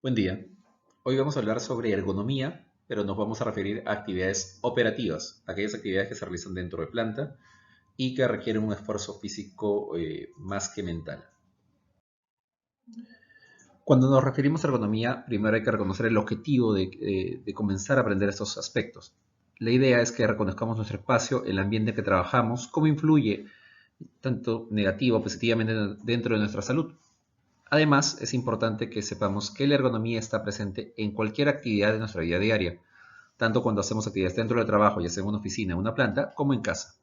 Buen día. Hoy vamos a hablar sobre ergonomía, pero nos vamos a referir a actividades operativas, aquellas actividades que se realizan dentro de planta y que requieren un esfuerzo físico más que mental. Cuando nos referimos a ergonomía, primero hay que reconocer el objetivo de comenzar a aprender estos aspectos. La idea es que reconozcamos nuestro espacio, el ambiente en que trabajamos, cómo influye tanto negativo o positivamente dentro de nuestra salud. Además, es importante que sepamos que la ergonomía está presente en cualquier actividad de nuestra vida diaria, tanto cuando hacemos actividades dentro del trabajo, ya sea en una oficina o una planta, como en casa.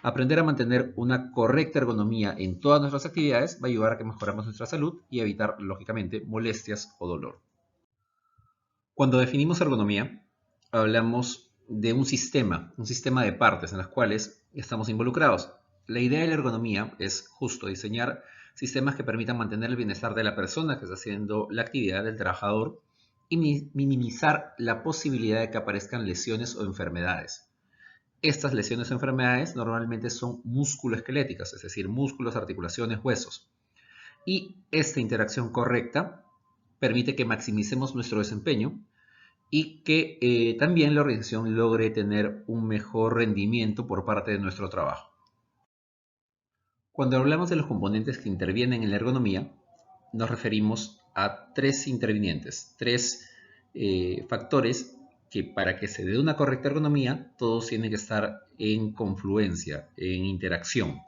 Aprender a mantener una correcta ergonomía en todas nuestras actividades va a ayudar a que mejoremos nuestra salud y evitar, lógicamente, molestias o dolor. Cuando definimos ergonomía, hablamos de un sistema de partes en las cuales estamos involucrados. La idea de la ergonomía es justo diseñar sistemas que permitan mantener el bienestar de la persona que está haciendo la actividad del trabajador y minimizar la posibilidad de que aparezcan lesiones o enfermedades. Estas lesiones o enfermedades normalmente son musculoesqueléticas, es decir, músculos, articulaciones, huesos. Y esta interacción correcta permite que maximicemos nuestro desempeño y que también la organización logre tener un mejor rendimiento por parte de nuestro trabajo. Cuando hablamos de los componentes que intervienen en la ergonomía, nos referimos a tres intervinientes, tres factores que para que se dé una correcta ergonomía, todos tienen que estar en confluencia, en interacción.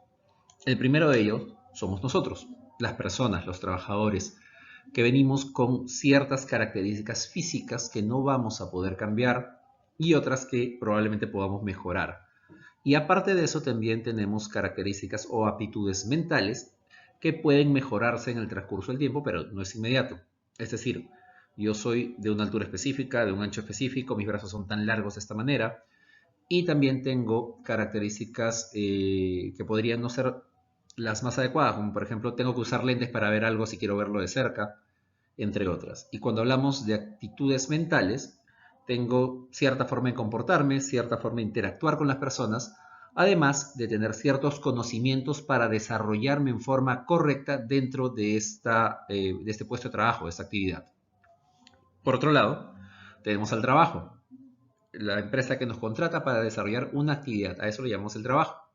El primero de ellos somos nosotros, las personas, los trabajadores, que venimos con ciertas características físicas que no vamos a poder cambiar y otras que probablemente podamos mejorar. Y aparte de eso también tenemos características o aptitudes mentales que pueden mejorarse en el transcurso del tiempo, pero no es inmediato. Es decir, yo soy de una altura específica, de un ancho específico, mis brazos son tan largos de esta manera, y también tengo características que podrían no ser las más adecuadas, como por ejemplo tengo que usar lentes para ver algo si quiero verlo de cerca, entre otras. Y cuando hablamos de actitudes mentales, tengo cierta forma de comportarme, cierta forma de interactuar con las personas, además de tener ciertos conocimientos para desarrollarme en forma correcta dentro de este puesto de trabajo, de esta actividad. Por otro lado, tenemos al trabajo, la empresa que nos contrata para desarrollar una actividad, a eso lo llamamos el trabajo.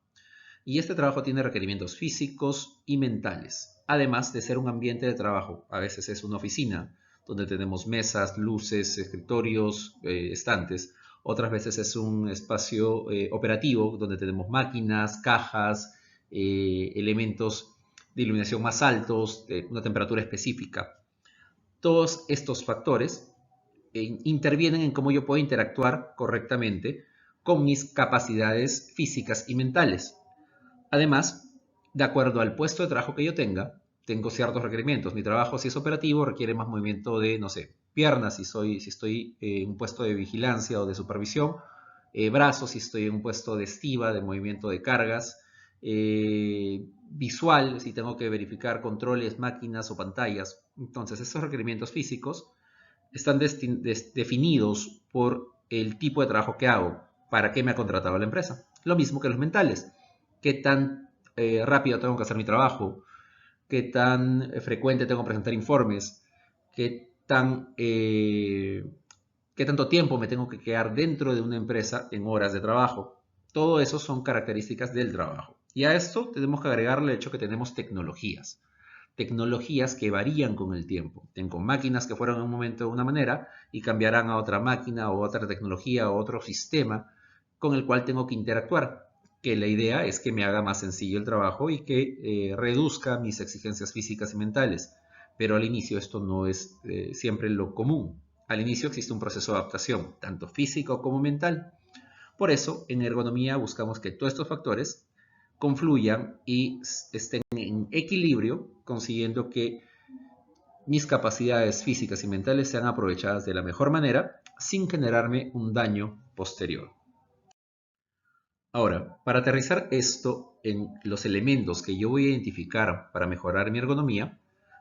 Y este trabajo tiene requerimientos físicos y mentales, además de ser un ambiente de trabajo. A veces es una oficina donde tenemos mesas, luces, escritorios, estantes. Otras veces es un espacio operativo donde tenemos máquinas, cajas, elementos de iluminación más altos, una temperatura específica. Todos estos factores intervienen en cómo yo puedo interactuar correctamente con mis capacidades físicas y mentales. Además, de acuerdo al puesto de trabajo que yo tenga, tengo ciertos requerimientos. Mi trabajo, si es operativo, requiere más movimiento de, no sé, piernas, si estoy en un puesto de vigilancia o de supervisión, brazos, si estoy en un puesto de estiva, de movimiento de cargas, visual, si tengo que verificar controles, máquinas o pantallas. Entonces, esos requerimientos físicos están definidos por el tipo de trabajo que hago, para qué me ha contratado la empresa. Lo mismo que los mentales, qué tan rápido tengo que hacer mi trabajo, qué tan frecuente tengo que presentar informes, qué tanto tiempo me tengo que quedar dentro de una empresa en horas de trabajo. Todo eso son características del trabajo. Y a esto tenemos que agregarle el hecho que tenemos tecnologías que varían con el tiempo. Tengo máquinas que fueron en un momento de una manera y cambiarán a otra máquina o otra tecnología o otro sistema con el cual tengo que interactuar. Que la idea es que me haga más sencillo el trabajo y que reduzca mis exigencias físicas y mentales. Pero al inicio esto no es siempre lo común. Al inicio existe un proceso de adaptación, tanto físico como mental. Por eso, en ergonomía buscamos que todos estos factores confluyan y estén en equilibrio, consiguiendo que mis capacidades físicas y mentales sean aprovechadas de la mejor manera sin generarme un daño posterior. Ahora, para aterrizar esto en los elementos que yo voy a identificar para mejorar mi ergonomía,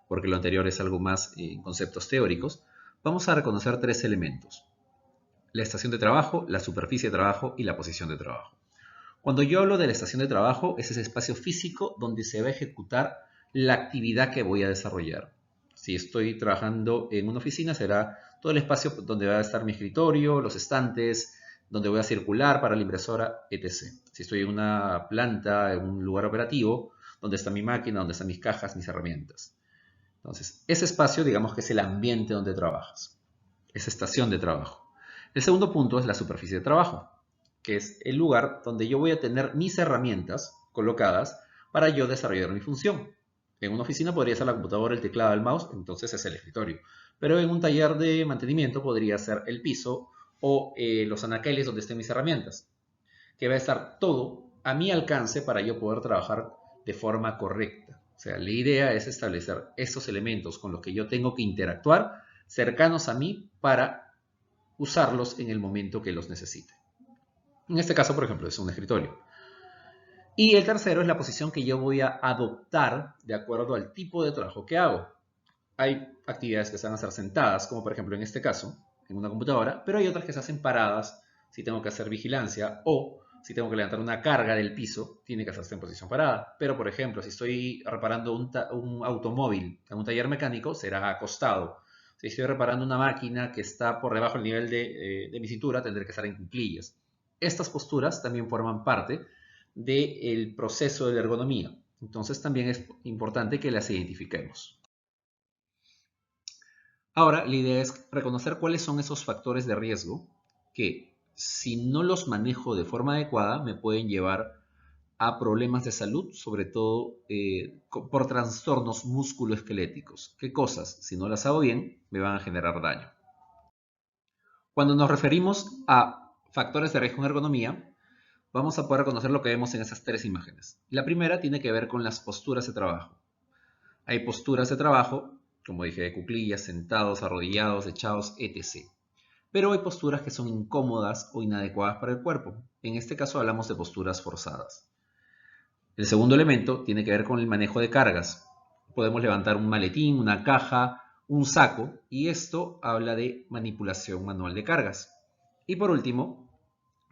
porque lo anterior es algo más en conceptos teóricos, vamos a reconocer tres elementos: la estación de trabajo, la superficie de trabajo y la posición de trabajo. Cuando yo hablo de la estación de trabajo, es ese espacio físico donde se va a ejecutar la actividad que voy a desarrollar. Si estoy trabajando en una oficina, será todo el espacio donde va a estar mi escritorio, los estantes, donde voy a circular para la impresora, etc. Si estoy en una planta, en un lugar operativo, donde está mi máquina, donde están mis cajas, mis herramientas. Entonces, ese espacio, digamos que es el ambiente donde trabajas, esa estación de trabajo. El segundo punto es la superficie de trabajo, que es el lugar donde yo voy a tener mis herramientas colocadas para yo desarrollar mi función. En una oficina podría ser la computadora, el teclado, el mouse, entonces es el escritorio. Pero en un taller de mantenimiento podría ser el piso o los anaqueles donde estén mis herramientas, que va a estar todo a mi alcance para yo poder trabajar de forma correcta. O sea, la idea es establecer esos elementos con los que yo tengo que interactuar cercanos a mí para usarlos en el momento que los necesite. En este caso, por ejemplo, es un escritorio. Y el tercero es la posición que yo voy a adoptar de acuerdo al tipo de trabajo que hago. Hay actividades que se van a hacer sentadas, como por ejemplo en este caso, en una computadora, pero hay otras que se hacen paradas si tengo que hacer vigilancia o si tengo que levantar una carga del piso, tiene que hacerse en posición parada. Pero por ejemplo, si estoy reparando un automóvil en un taller mecánico, será acostado. Si estoy reparando una máquina que está por debajo del nivel de mi cintura, tendré que estar en cuclillas. Estas posturas también forman parte del proceso de la ergonomía. Entonces también es importante que las identifiquemos. Ahora, la idea es reconocer cuáles son esos factores de riesgo que, si no los manejo de forma adecuada, me pueden llevar a problemas de salud, sobre todo por trastornos musculoesqueléticos. ¿Qué cosas, si no las hago bien, me van a generar daño? Cuando nos referimos a factores de riesgo en ergonomía, vamos a poder reconocer lo que vemos en esas tres imágenes. La primera tiene que ver con las posturas de trabajo. Hay posturas de trabajo, como dije, de cuclillas, sentados, arrodillados, echados, etc. Pero hay posturas que son incómodas o inadecuadas para el cuerpo. En este caso hablamos de posturas forzadas. El segundo elemento tiene que ver con el manejo de cargas. Podemos levantar un maletín, una caja, un saco, y esto habla de manipulación manual de cargas. Y por último,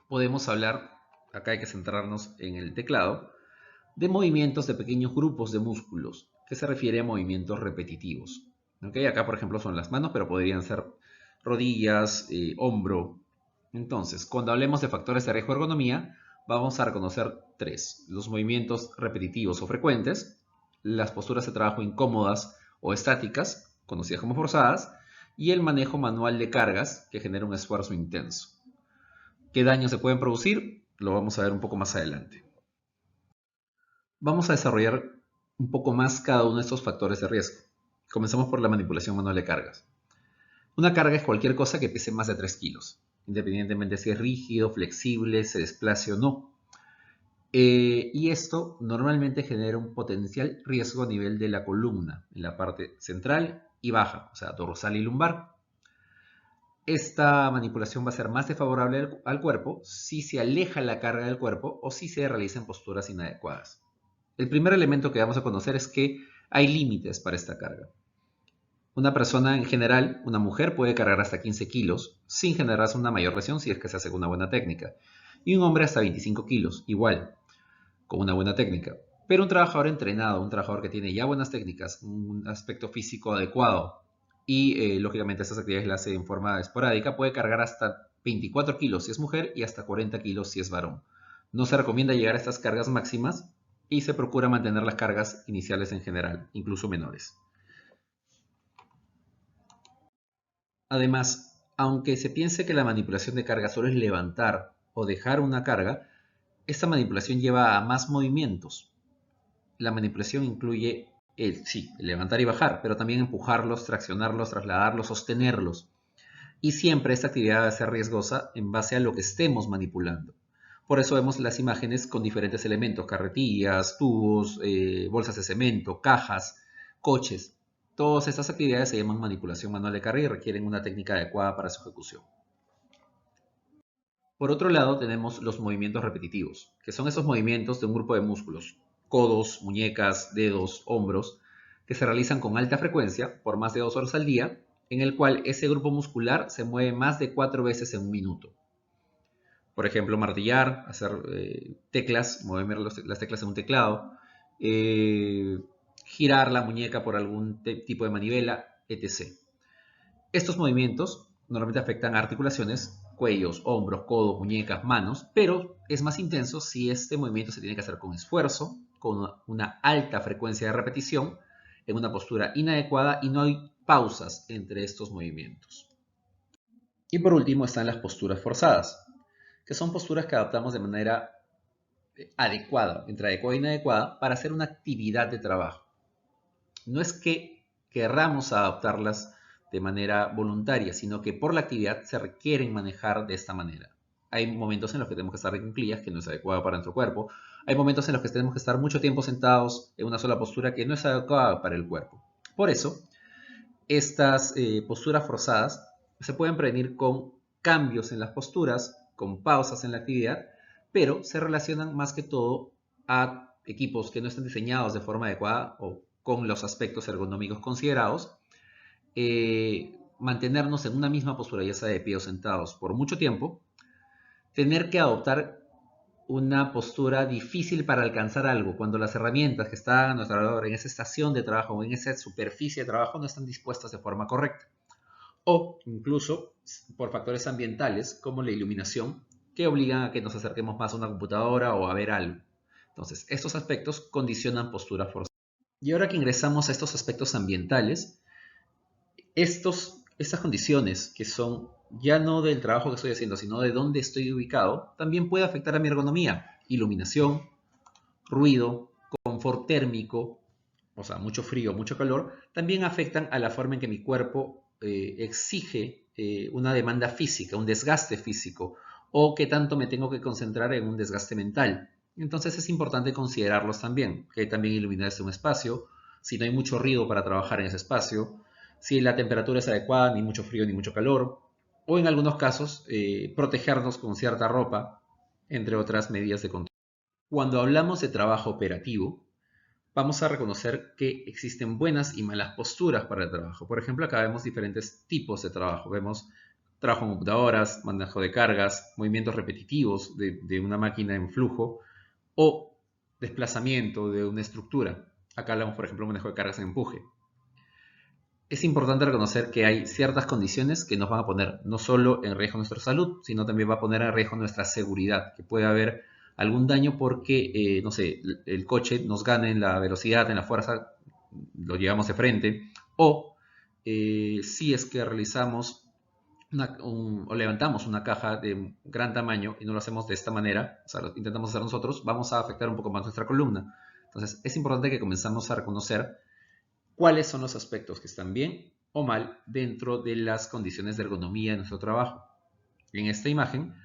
podemos hablar, acá hay que centrarnos en el teclado, de movimientos de pequeños grupos de músculos, que se refiere a movimientos repetitivos. ¿Okay? Acá, por ejemplo, son las manos, pero podrían ser rodillas, hombro. Entonces, cuando hablemos de factores de riesgo de ergonomía, vamos a reconocer tres: los movimientos repetitivos o frecuentes, las posturas de trabajo incómodas o estáticas, conocidas como forzadas, y el manejo manual de cargas, que genera un esfuerzo intenso. ¿Qué daños se pueden producir? Lo vamos a ver un poco más adelante. Vamos a desarrollar un poco más cada uno de estos factores de riesgo. Comenzamos por la manipulación manual de cargas. Una carga es cualquier cosa que pese más de 3 kilos, independientemente si es rígido, flexible, se desplace o no. Y esto normalmente genera un potencial riesgo a nivel de la columna, en la parte central y baja, o sea, dorsal y lumbar. Esta manipulación va a ser más desfavorable al cuerpo si se aleja la carga del cuerpo o si se realiza en posturas inadecuadas. El primer elemento que vamos a conocer es que hay límites para esta carga. Una persona en general, una mujer, puede cargar hasta 15 kilos sin generarse una mayor lesión si es que se hace con una buena técnica. Y un hombre hasta 25 kilos, igual, con una buena técnica. Pero un trabajador entrenado, un trabajador que tiene ya buenas técnicas, un aspecto físico adecuado y lógicamente estas actividades las hace en forma esporádica, puede cargar hasta 24 kilos si es mujer y hasta 40 kilos si es varón. No se recomienda llegar a estas cargas máximas y se procura mantener las cargas iniciales en general, incluso menores. Además, aunque se piense que la manipulación de carga solo es levantar o dejar una carga, esta manipulación lleva a más movimientos. La manipulación incluye sí, levantar y bajar, pero también empujarlos, traccionarlos, trasladarlos, sostenerlos. Y siempre esta actividad va a ser riesgosa en base a lo que estemos manipulando. Por eso vemos las imágenes con diferentes elementos: carretillas, tubos, bolsas de cemento, cajas, coches. Todas estas actividades se llaman manipulación manual de carga y requieren una técnica adecuada para su ejecución. Por otro lado, tenemos los movimientos repetitivos, que son esos movimientos de un grupo de músculos, codos, muñecas, dedos, hombros, que se realizan con alta frecuencia por más de 2 horas al día, en el cual ese grupo muscular se mueve más de 4 veces en un minuto. Por ejemplo, martillar, hacer teclas, mover las teclas en un teclado. ¿Qué girar la muñeca por algún tipo de manivela, etc. Estos movimientos normalmente afectan a articulaciones, cuellos, hombros, codos, muñecas, manos, pero es más intenso si este movimiento se tiene que hacer con esfuerzo, con una alta frecuencia de repetición, en una postura inadecuada y no hay pausas entre estos movimientos. Y por último están las posturas forzadas, que son posturas que adaptamos de manera adecuada, entre adecuada e inadecuada, para hacer una actividad de trabajo. No es que querramos adaptarlas de manera voluntaria, sino que por la actividad se requieren manejar de esta manera. Hay momentos en los que tenemos que estar en cuclillas, que no es adecuado para nuestro cuerpo. Hay momentos en los que tenemos que estar mucho tiempo sentados en una sola postura que no es adecuada para el cuerpo. Por eso, estas posturas forzadas se pueden prevenir con cambios en las posturas, con pausas en la actividad, pero se relacionan más que todo a equipos que no están diseñados de forma adecuada o con los aspectos ergonómicos considerados. Mantenernos en una misma postura, ya sea de pie o sentados, por mucho tiempo, tener que adoptar una postura difícil para alcanzar algo, cuando las herramientas que están a nuestro alrededor en esa estación de trabajo o en esa superficie de trabajo no están dispuestas de forma correcta. O incluso por factores ambientales como la iluminación que obligan a que nos acerquemos más a una computadora o a ver algo. Entonces, estos aspectos condicionan postura forzada. Y ahora que ingresamos a estos aspectos ambientales, estas condiciones que son ya no del trabajo que estoy haciendo, sino de dónde estoy ubicado, también puede afectar a mi ergonomía. Iluminación, ruido, confort térmico, o sea, mucho frío, mucho calor, también afectan a la forma en que mi cuerpo exige una demanda física, un desgaste físico, o que tanto me tengo que concentrar en un desgaste mental. Entonces es importante considerarlos también, que también iluminarse un espacio, si no hay mucho ruido para trabajar en ese espacio, si la temperatura es adecuada, ni mucho frío ni mucho calor, o en algunos casos protegernos con cierta ropa, entre otras medidas de control. Cuando hablamos de trabajo operativo, vamos a reconocer que existen buenas y malas posturas para el trabajo. Por ejemplo, acá vemos diferentes tipos de trabajo. Vemos trabajo en computadoras, manejo de cargas, movimientos repetitivos de una máquina en flujo o desplazamiento de una estructura. Acá hablamos, por ejemplo, de manejo de cargas en empuje. Es importante reconocer que hay ciertas condiciones que nos van a poner no solo en riesgo nuestra salud, sino también va a poner en riesgo nuestra seguridad, que puede haber algún daño porque, no sé, el coche nos gane en la velocidad, en la fuerza, lo llevamos de frente, o si es que realizamos o levantamos una caja de gran tamaño y no lo hacemos de esta manera, o sea, lo intentamos hacer nosotros, vamos a afectar un poco más nuestra columna. Entonces, es importante que comenzamos a reconocer cuáles son los aspectos que están bien o mal dentro de las condiciones de ergonomía de nuestro trabajo. En esta imagen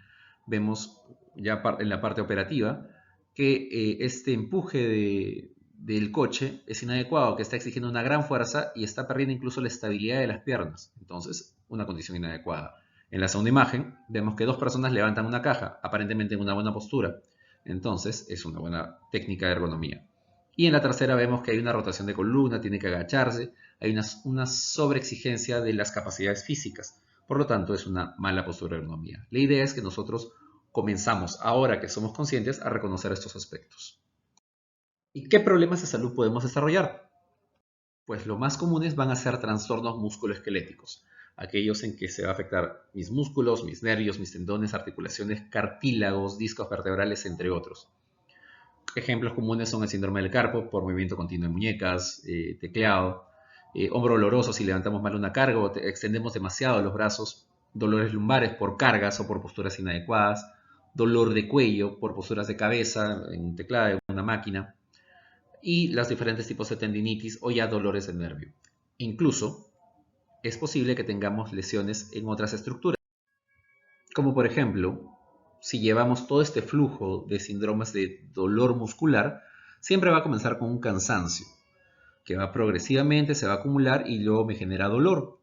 vemos ya en la parte operativa que este empuje del coche es inadecuado, que está exigiendo una gran fuerza y está perdiendo incluso la estabilidad de las piernas. Entonces, una condición inadecuada. En la segunda imagen vemos que dos personas levantan una caja, aparentemente en una buena postura. Entonces, es una buena técnica de ergonomía. Y en la tercera vemos que hay una rotación de columna, tiene que agacharse, hay una sobreexigencia de las capacidades físicas. Por lo tanto, es una mala postura de ergonomía. La idea es que nosotros comenzamos, ahora que somos conscientes, a reconocer estos aspectos. ¿Y qué problemas de salud podemos desarrollar? Pues lo más comunes van a ser trastornos musculoesqueléticos, aquellos en que se va a afectar mis músculos, mis nervios, mis tendones, articulaciones, cartílagos, discos vertebrales, entre otros. Ejemplos comunes son el síndrome del carpo por movimiento continuo de muñecas, tecleado, hombro doloroso si levantamos mal una carga o extendemos demasiado los brazos, dolores lumbares por cargas o por posturas inadecuadas, dolor de cuello por posturas de cabeza en un teclado, en una máquina, y los diferentes tipos de tendinitis o ya dolores del nervio. Incluso es posible que tengamos lesiones en otras estructuras, como por ejemplo, si llevamos todo este flujo de síndromes de dolor muscular, siempre va a comenzar con un cansancio, que va progresivamente, se va a acumular y luego me genera dolor.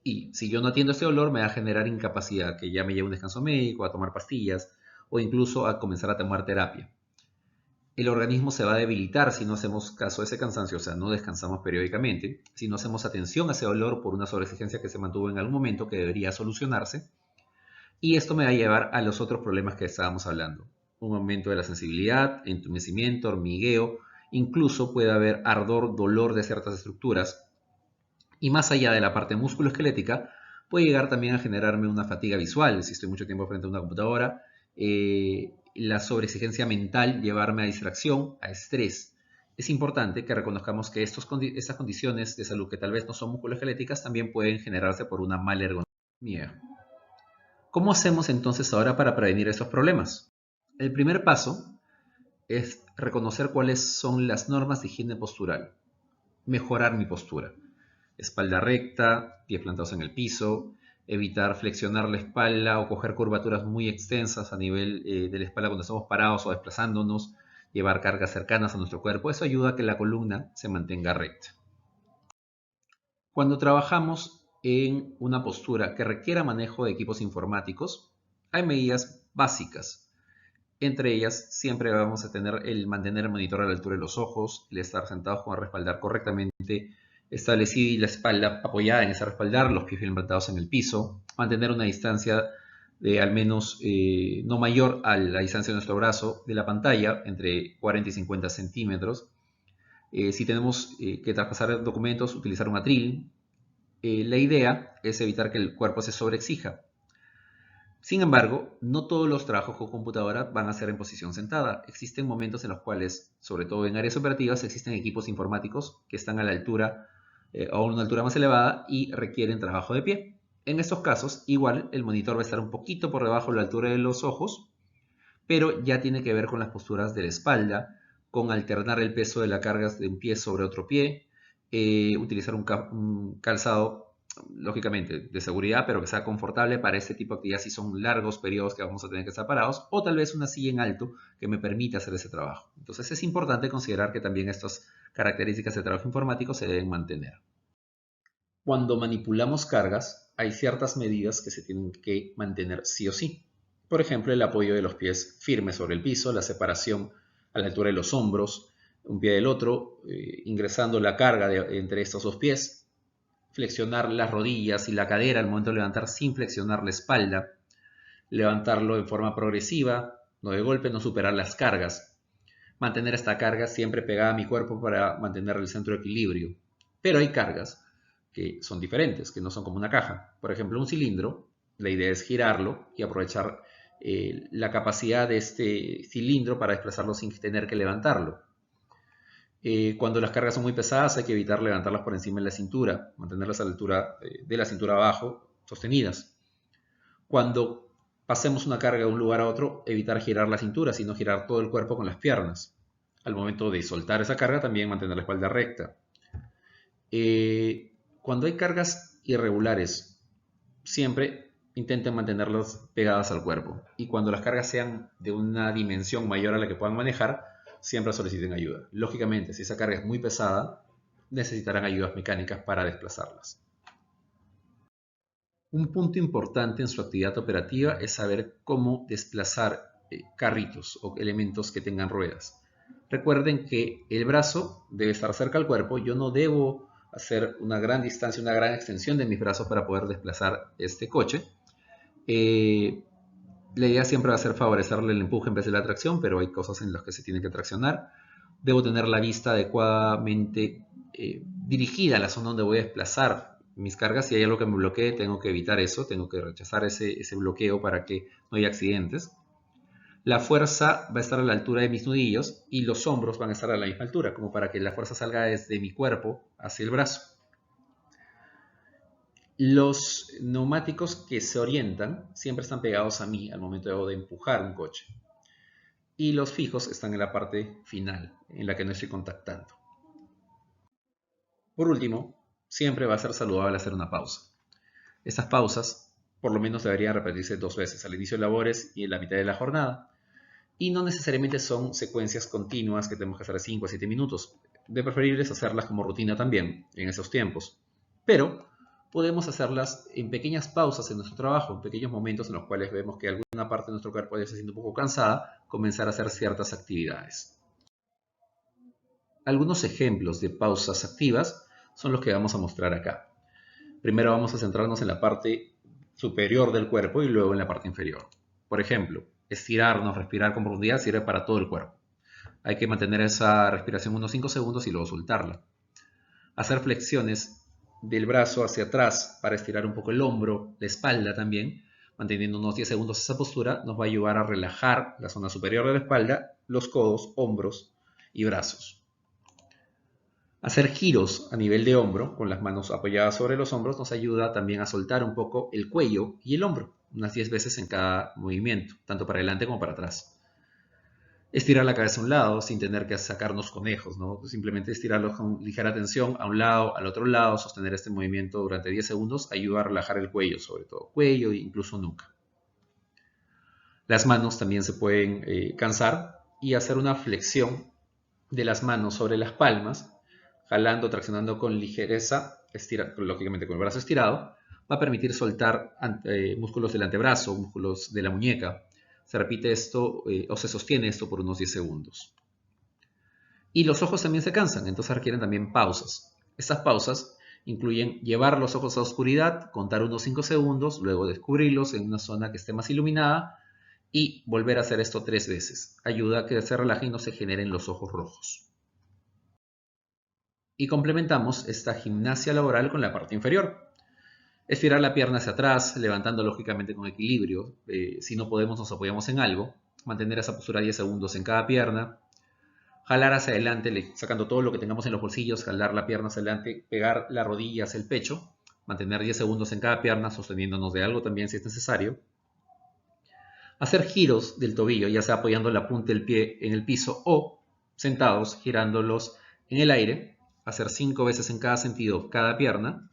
Y si yo no atiendo este dolor, me va a generar incapacidad, que ya me lleva a un descanso médico, a tomar pastillas o incluso a comenzar a tomar terapia. El organismo se va a debilitar si no hacemos caso a ese cansancio, o sea, no descansamos periódicamente, si no hacemos atención a ese dolor por una sobreexigencia que se mantuvo en algún momento que debería solucionarse. Y esto me va a llevar a los otros problemas que estábamos hablando. Un aumento de la sensibilidad, entumecimiento, hormigueo Incluso puede haber ardor, dolor de ciertas estructuras. Y más allá de la parte musculoesquelética, puede llegar también a generarme una fatiga visual si estoy mucho tiempo frente a una computadora. La sobreexigencia mental, llevarme a distracción, a estrés. Es importante que reconozcamos que estas condiciones de salud que tal vez no son musculoesqueléticas también pueden generarse por una mala ergonomía. ¿Cómo hacemos entonces ahora para prevenir estos problemas? El primer paso es reconocer cuáles son las normas de higiene postural. Mejorar mi postura. Espalda recta, pies plantados en el piso, evitar flexionar la espalda o coger curvaturas muy extensas a nivel de la espalda cuando estamos parados o desplazándonos, llevar cargas cercanas a nuestro cuerpo. Eso ayuda a que la columna se mantenga recta. Cuando trabajamos en una postura que requiera manejo de equipos informáticos, hay medidas básicas. Entre ellas, siempre vamos a tener el mantener el monitor a la altura de los ojos, el estar sentados con el respaldar correctamente establecido y la espalda apoyada en ese respaldar, los pies bien plantados en el piso, mantener una distancia de al menos no mayor a la distancia de nuestro brazo de la pantalla, entre 40 y 50 centímetros. Si tenemos que traspasar documentos, utilizar un atril. La idea es evitar que el cuerpo se sobreexija. Sin embargo, no todos los trabajos con computadora van a ser en posición sentada. Existen momentos en los cuales, sobre todo en áreas operativas, existen equipos informáticos que están a la altura o a una altura más elevada y requieren trabajo de pie. En estos casos, igual el monitor va a estar un poquito por debajo de la altura de los ojos, pero ya tiene que ver con las posturas de la espalda, con alternar el peso de la carga de un pie sobre otro pie, utilizar un calzado, lógicamente, de seguridad, pero que sea confortable para este tipo de actividades si son largos periodos que vamos a tener que estar parados, o tal vez una silla en alto que me permita hacer ese trabajo. Entonces es importante considerar que también estas características de trabajo informático se deben mantener. Cuando manipulamos cargas, hay ciertas medidas que se tienen que mantener sí o sí. Por ejemplo, el apoyo de los pies firmes sobre el piso, la separación a la altura de los hombros, un pie del otro, ingresando la carga entre estos dos pies, flexionar las rodillas y la cadera al momento de levantar sin flexionar la espalda, levantarlo en forma progresiva, no de golpe, no superar las cargas, mantener esta carga siempre pegada a mi cuerpo para mantener el centro de equilibrio. Pero hay cargas que son diferentes, que no son como una caja. Por ejemplo, un cilindro, la idea es girarlo y aprovechar la capacidad de este cilindro para desplazarlo sin tener que levantarlo. Cuando las cargas son muy pesadas hay que evitar levantarlas por encima de la cintura, mantenerlas a la altura de la cintura abajo, sostenidas. Cuando pasemos una carga de un lugar a otro, evitar girar la cintura, sino girar todo el cuerpo con las piernas. Al momento de soltar esa carga, también mantener la espalda recta. Cuando hay cargas irregulares, siempre intenten mantenerlas pegadas al cuerpo. Y cuando las cargas sean de una dimensión mayor a la que puedan manejar, siempre soliciten ayuda. Lógicamente, si esa carga es muy pesada, necesitarán ayudas mecánicas para desplazarlas. Un punto importante en su actividad operativa es saber cómo desplazar carritos o elementos que tengan ruedas. Recuerden que el brazo debe estar cerca al cuerpo. Yo no debo hacer una gran distancia, una gran extensión de mis brazos para poder desplazar este coche. La idea siempre va a ser favorecerle el empuje en vez de la tracción, pero hay cosas en las que se tiene que traccionar. Debo tener la vista adecuadamente dirigida a la zona donde voy a desplazar mis cargas. Si hay algo que me bloquee, tengo que evitar eso, tengo que rechazar ese bloqueo para que no haya accidentes. La fuerza va a estar a la altura de mis nudillos y los hombros van a estar a la misma altura, como para que la fuerza salga desde mi cuerpo hacia el brazo. Los neumáticos que se orientan siempre están pegados a mí al momento de empujar un coche. Y los fijos están en la parte final, en la que no estoy contactando. Por último, siempre va a ser saludable hacer una pausa. Estas pausas, por lo menos, deberían repetirse 2 veces, al inicio de labores y en la mitad de la jornada. Y no necesariamente son secuencias continuas que tenemos que hacer 5 a 7 minutos. De preferible es hacerlas como rutina también en esos tiempos. Pero podemos hacerlas en pequeñas pausas en nuestro trabajo, en pequeños momentos en los cuales vemos que alguna parte de nuestro cuerpo ya se siente un poco cansada, comenzar a hacer ciertas actividades. Algunos ejemplos de pausas activas son los que vamos a mostrar acá. Primero vamos a centrarnos en la parte superior del cuerpo y luego en la parte inferior. Por ejemplo, estirarnos, respirar con profundidad sirve para todo el cuerpo. Hay que mantener esa respiración unos 5 segundos y luego soltarla. Hacer flexiones del brazo hacia atrás para estirar un poco el hombro, la espalda también, manteniendo unos 10 segundos esa postura, nos va a ayudar a relajar la zona superior de la espalda, los codos, hombros y brazos. Hacer giros a nivel de hombro, con las manos apoyadas sobre los hombros, nos ayuda también a soltar un poco el cuello y el hombro, unas 10 veces en cada movimiento, tanto para adelante como para atrás. Estirar la cabeza a un lado sin tener que sacarnos conejos, ¿no? Simplemente estirarlo con ligera tensión a un lado, al otro lado, sostener este movimiento durante 10 segundos ayuda a relajar el cuello, sobre todo cuello e incluso nuca. Las manos también se pueden cansar y hacer una flexión de las manos sobre las palmas, jalando, traccionando con ligereza, lógicamente con el brazo estirado, va a permitir soltar músculos del antebrazo, músculos de la muñeca. Se repite esto o se sostiene esto por unos 10 segundos. Y los ojos también se cansan, entonces requieren también pausas. Estas pausas incluyen llevar los ojos a oscuridad, contar unos 5 segundos, luego descubrirlos en una zona que esté más iluminada y volver a hacer esto 3 veces. Ayuda a que se relaje y no se generen los ojos rojos. Y complementamos esta gimnasia laboral con la parte inferior. Estirar la pierna hacia atrás, levantando lógicamente con equilibrio. Si no podemos, nos apoyamos en algo. Mantener esa postura 10 segundos en cada pierna. Jalar hacia adelante, sacando todo lo que tengamos en los bolsillos, jalar la pierna hacia adelante, pegar la rodilla hacia el pecho. Mantener 10 segundos en cada pierna, sosteniéndonos de algo también si es necesario. Hacer giros del tobillo, ya sea apoyando la punta del pie en el piso o sentados, girándolos en el aire. Hacer 5 veces en cada sentido, cada pierna.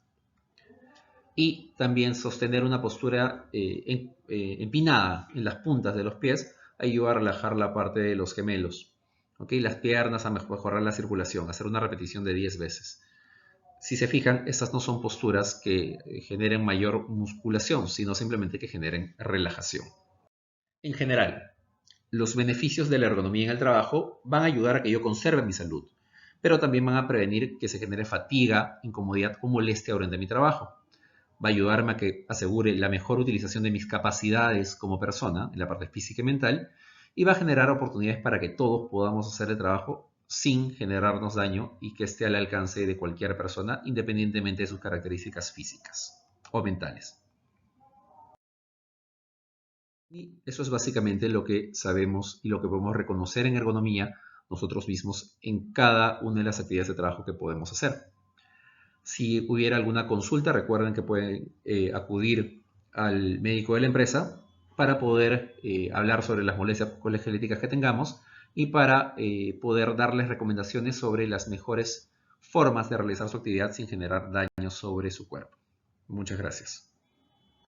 Y también sostener una postura empinada en las puntas de los pies ayuda a relajar la parte de los gemelos. ¿Okay? Las piernas, a mejorar la circulación, hacer una repetición de 10 veces. Si se fijan, estas no son posturas que generen mayor musculación, sino simplemente que generen relajación. En general, los beneficios de la ergonomía en el trabajo van a ayudar a que yo conserve mi salud, pero también van a prevenir que se genere fatiga, incomodidad o molestia durante mi trabajo. Va a ayudarme a que asegure la mejor utilización de mis capacidades como persona, en la parte física y mental, y va a generar oportunidades para que todos podamos hacer el trabajo sin generarnos daño y que esté al alcance de cualquier persona, independientemente de sus características físicas o mentales. Y eso es básicamente lo que sabemos y lo que podemos reconocer en ergonomía nosotros mismos en cada una de las actividades de trabajo que podemos hacer. Si hubiera alguna consulta, recuerden que pueden acudir al médico de la empresa para poder hablar sobre las molestias musculoesqueléticas que tengamos y para poder darles recomendaciones sobre las mejores formas de realizar su actividad sin generar daño sobre su cuerpo. Muchas gracias.